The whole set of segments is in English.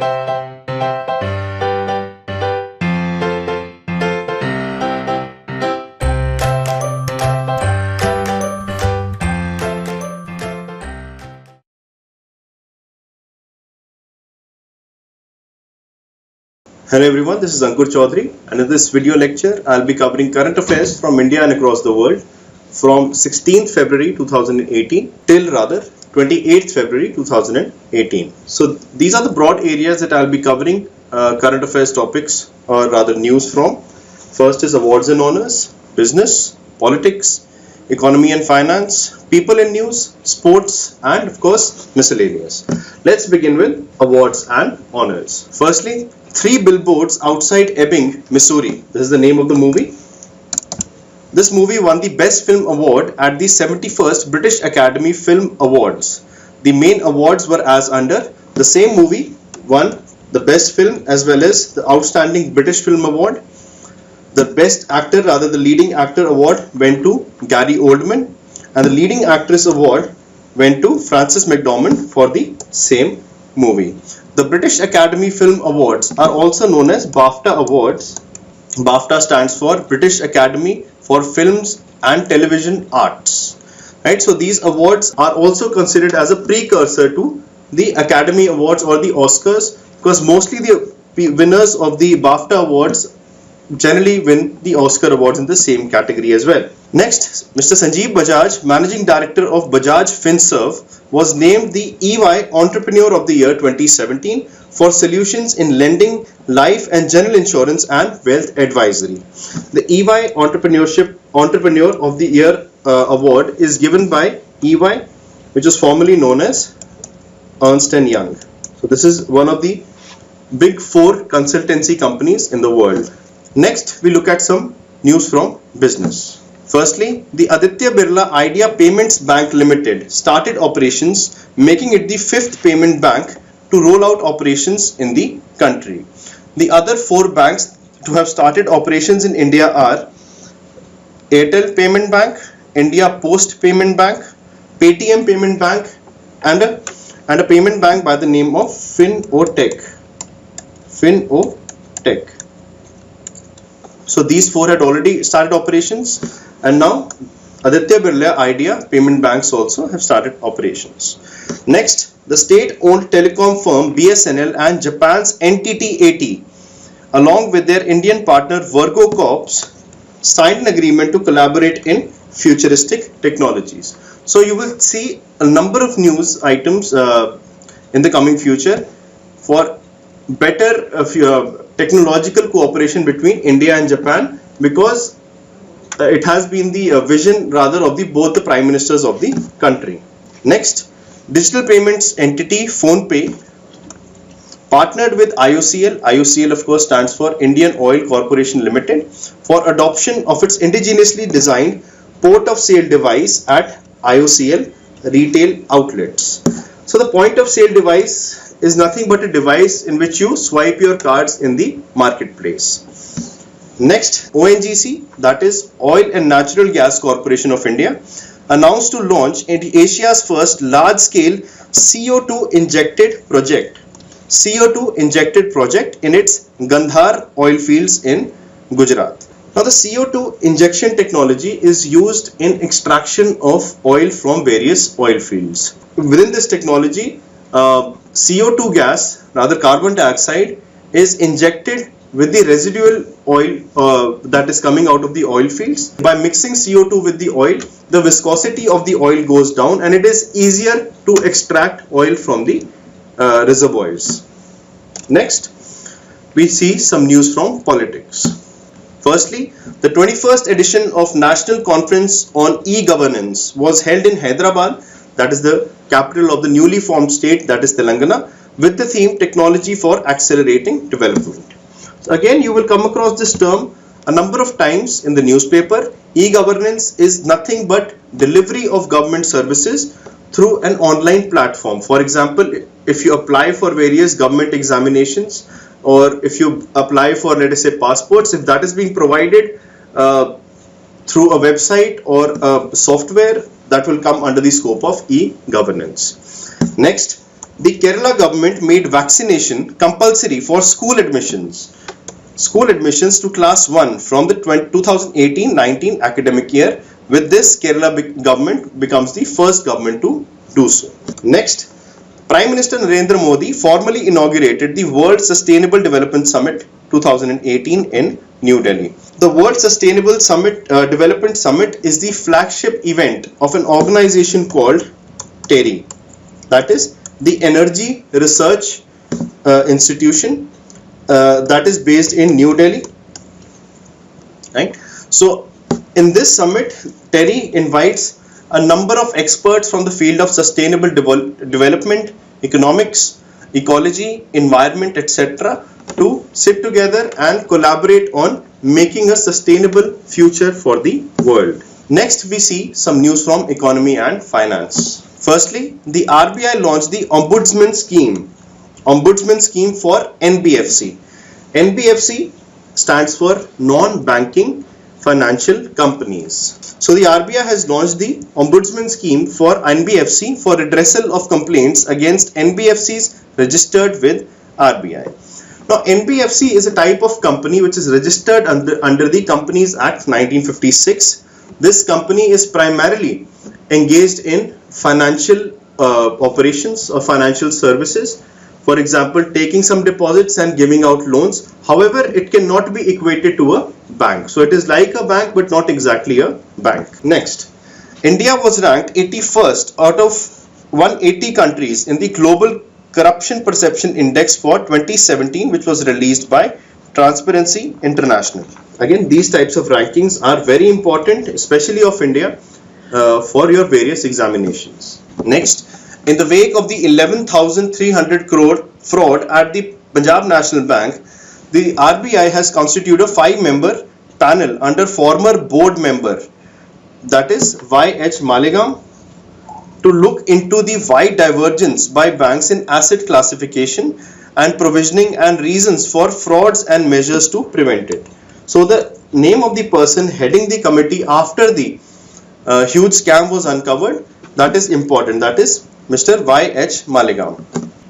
Hello everyone, this is Ankur Chaudhary, and in this video lecture I'll be covering current affairs from India and across the world from 16th February 2018 till 28th February 2018. So these are the broad areas that I'll be covering current affairs topics, or rather news from. First is awards and honors, business, politics, economy and finance, people and news, sports, and of course miscellaneous. Let's begin with awards and honors. Firstly, 3 billboards outside Ebbing, Missouri. This is the name of the movie. This movie won the Best Film Award at the 71st British Academy Film Awards. The main awards were as under. The same movie won the Best Film as well as the Outstanding British Film Award. The Best Actor, rather the Leading Actor Award, went to Gary Oldman, and the Leading Actress Award went to Frances McDormand for the same movie. The British Academy Film Awards are also known as BAFTA Awards. BAFTA stands for British Academy for Films and Television Arts. Right? So these awards are also considered as a precursor to the Academy Awards or the Oscars, because mostly the winners of the BAFTA Awards generally win the Oscar Awards in the same category as well. Next, Mr. Sanjiv Bajaj, Managing Director of Bajaj Finserv, was named the EY Entrepreneur of the Year 2017 for solutions in lending, life and general insurance and wealth advisory. The EY Entrepreneur of the Year award is given by EY, which was formerly known as Ernst & Young. So this is one of the big 4 consultancy companies in the world. Next, we look at some news from business. Firstly, the Aditya Birla Idea Payments Bank Limited started operations, making it the 5th payment bank to roll out operations in the country. The other 4 banks to have started operations in India are Airtel Payment Bank, India Post Payment Bank, Paytm Payment Bank, and a payment bank by the name of FinOtech. So these 4 had already started operations, and now Aditya Birla Idea Payment Banks also have started operations. Next, the state-owned telecom firm BSNL and Japan's NTT AT, along with their Indian partner Virgo Corps, signed an agreement to collaborate in futuristic technologies. So you will see a number of news items in the coming future for better technological cooperation between India and Japan, because it has been the vision rather of both the prime ministers of the country. Next, digital payments entity PhonePe partnered with IOCL. IOCL of course stands for Indian Oil Corporation Limited, for adoption of its indigenously designed port of sale device at IOCL retail outlets. So the point of sale device is nothing but a device in which you swipe your cards in the marketplace. Next, ONGC, that is Oil and Natural Gas Corporation of India, announced to launch Asia's first large-scale CO2 injected project in its Gandhar oil fields in Gujarat. Now the CO2 injection technology is used in extraction of oil from various oil fields. Within this technology, CO2 gas, rather carbon dioxide, is injected with the residual oil that is coming out of the oil fields. By mixing CO2 with the oil, the viscosity of the oil goes down and it is easier to extract oil from the reservoirs. Next, we see some news from politics. Firstly, the 21st edition of National Conference on E-Governance was held in Hyderabad, that is the capital of the newly formed state, that is Telangana, with the theme Technology for Accelerating Development. So again, you will come across this term a number of times in the newspaper. E-governance is nothing but delivery of government services through an online platform. For example, if you apply for various government examinations, or if you apply for, let us say, passports, if that is being provided through a website or a software, that will come under the scope of e-governance. Next, the Kerala government made vaccination compulsory for school admissions. School admissions to class 1 from the 2018-19 academic year. With this, Kerala government becomes the first government to do so. Next, Prime Minister Narendra Modi formally inaugurated the World Sustainable Development Summit 2018 in New Delhi. The World Sustainable Development Summit is the flagship event of an organization called TERI, that is the Energy Research Institution that is based in New Delhi. Right? So, in this summit, TERI invites a number of experts from the field of sustainable development, economics, ecology, environment, etc. to sit together and collaborate on making a sustainable future for the world. Next, we see some news from economy and finance. Firstly, the RBI launched the Ombudsman scheme for NBFC. NBFC stands for non-banking financial companies. So the RBI has launched the Ombudsman scheme for NBFC for redressal of complaints against NBFCs registered with RBI. Now, NBFC is a type of company which is registered under the Companies Act 1956. This company is primarily engaged in financial operations or financial services. For example, taking some deposits and giving out loans. However, it cannot be equated to a bank. So it is like a bank but not exactly a bank. Next, India was ranked 81st out of 180 countries in the Global Corruption Perception Index for 2017, which was released by Transparency International. Again, these types of rankings are very important, especially of India, for your various examinations. Next, in the wake of the 11,300 crore fraud at the Punjab National Bank, the RBI has constituted a 5-member panel under former board member, that is H Malegam, to look into the wide divergence by banks in asset classification and provisioning and reasons for frauds and measures to prevent it. So the name of the person heading the committee after the huge scam was uncovered, that is important, that is Mr. H Malegam.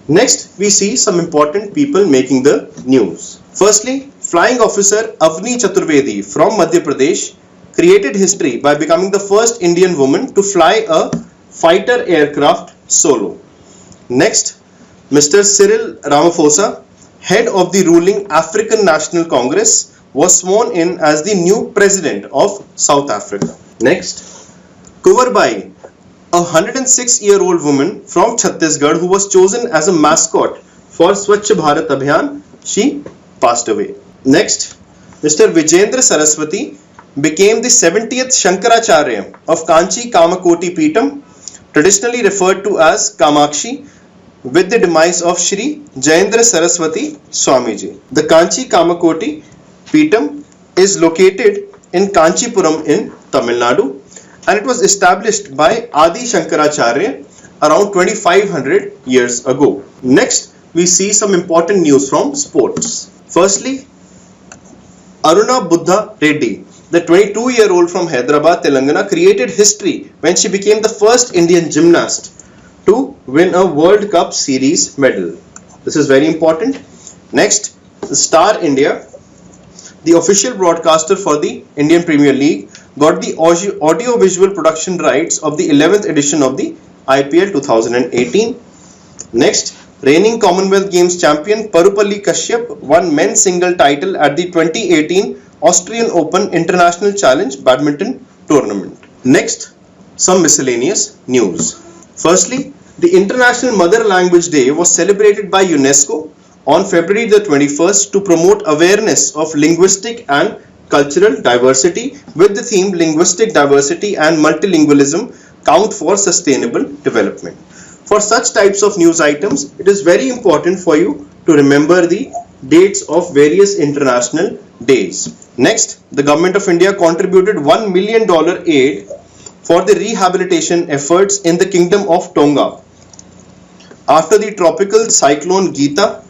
Next, we see some important people making the news. Firstly, Flying Officer Avani Chaturvedi from Madhya Pradesh created history by becoming the first Indian woman to fly a fighter aircraft solo. Next, Mr. Cyril Ramaphosa, head of the ruling African National Congress, was sworn in as the new president of South Africa. Next, Kunwar Bai, a 106-year-old woman from Chhattisgarh who was chosen as a mascot for Swachh Bharat Abhiyan, she passed away. Next, Mr. Vijendra Saraswati became the 70th Shankaracharya of Kanchi Kamakoti Peetam, traditionally referred to as Kamakshi, with the demise of Shri Jayendra Saraswati Swamiji. The Kanchi Kamakoti Peetam is located in Kanchipuram in Tamil Nadu, and it was established by Adi Shankaracharya around 2500 years ago. Next, we see some important news from sports. Firstly, Aruna Buddha Reddy, the 22-year-old from Hyderabad, Telangana, created history when she became the first Indian gymnast to win a World Cup Series medal. This is very important. Next, Star India, the official broadcaster for the Indian Premier League, got the audio-visual production rights of the 11th edition of the IPL 2018. Next, reigning Commonwealth Games champion Parupalli Kashyap won men's single title at the 2018 Austrian Open International Challenge Badminton Tournament. Next, some miscellaneous news. Firstly, the International Mother Language Day was celebrated by UNESCO on February the 21st to promote awareness of linguistic and cultural diversity with the theme Linguistic Diversity and Multilingualism Count for Sustainable Development. For such types of news items, it is very important for you to remember the dates of various international days. Next, the Government of India contributed $1 million aid for the rehabilitation efforts in the Kingdom of Tonga after the tropical cyclone Gita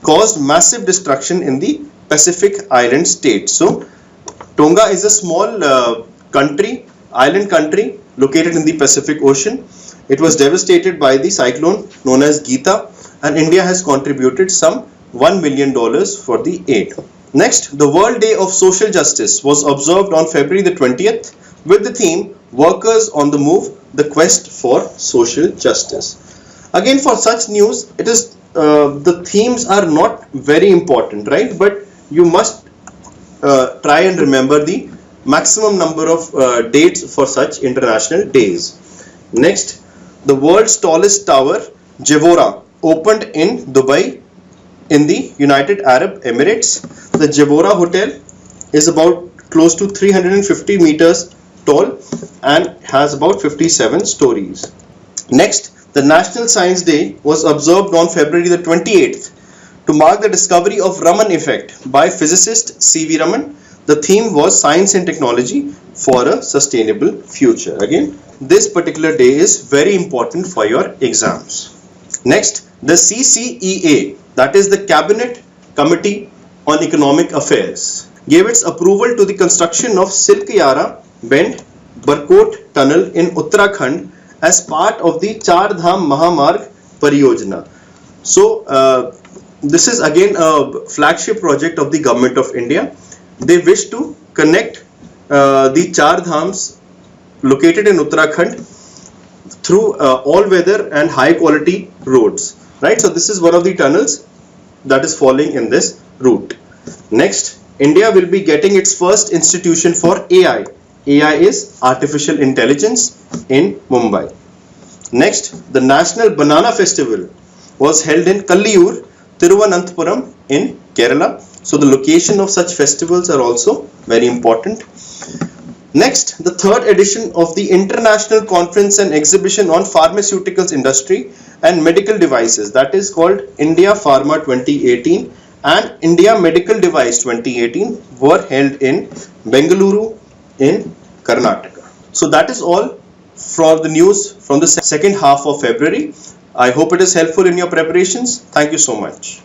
caused massive destruction in the Pacific island states. So, Tonga is a small island country located in the Pacific Ocean. It was devastated by the cyclone known as Geeta, and India has contributed some $1 million for the aid. Next, the World Day of Social Justice was observed on February the 20th with the theme Workers on the Move, the Quest for Social Justice. Again, for such news, it is the themes are not very important, right? But you must try and remember the maximum number of dates for such international days. Next, the world's tallest tower, Jevora, opened in Dubai in the United Arab Emirates. The Jevora Hotel is about close to 350 meters tall and has about 57 stories. Next, the National Science Day was observed on February the 28th to mark the discovery of Raman effect by physicist C.V. Raman. The theme was Science and Technology for a Sustainable Future. Again, this particular day is very important for your exams. Next, the CCEA, that is the Cabinet Committee on Economic Affairs, gave its approval to the construction of Silkyara Bend Barkot Tunnel in Uttarakhand as part of the Char Dham Mahamarg Pariyojana. So, this is again a flagship project of the Government of India. They wish to connect the Char Dhams located in Uttarakhand through all-weather and high-quality roads. Right, so this is one of the tunnels that is falling in this route. Next, India will be getting its first institution for AI. AI is Artificial Intelligence in Mumbai. Next, the National Banana Festival was held in Kalliyur, Thiruvananthapuram in Kerala. So the location of such festivals are also very important. Next, the third edition of the International Conference and Exhibition on Pharmaceuticals Industry and Medical Devices, that is called India Pharma 2018 and India Medical Device 2018, were held in Bengaluru in Karnataka. So that is all for the news from the second half of February. I hope it is helpful in your preparations. Thank you so much.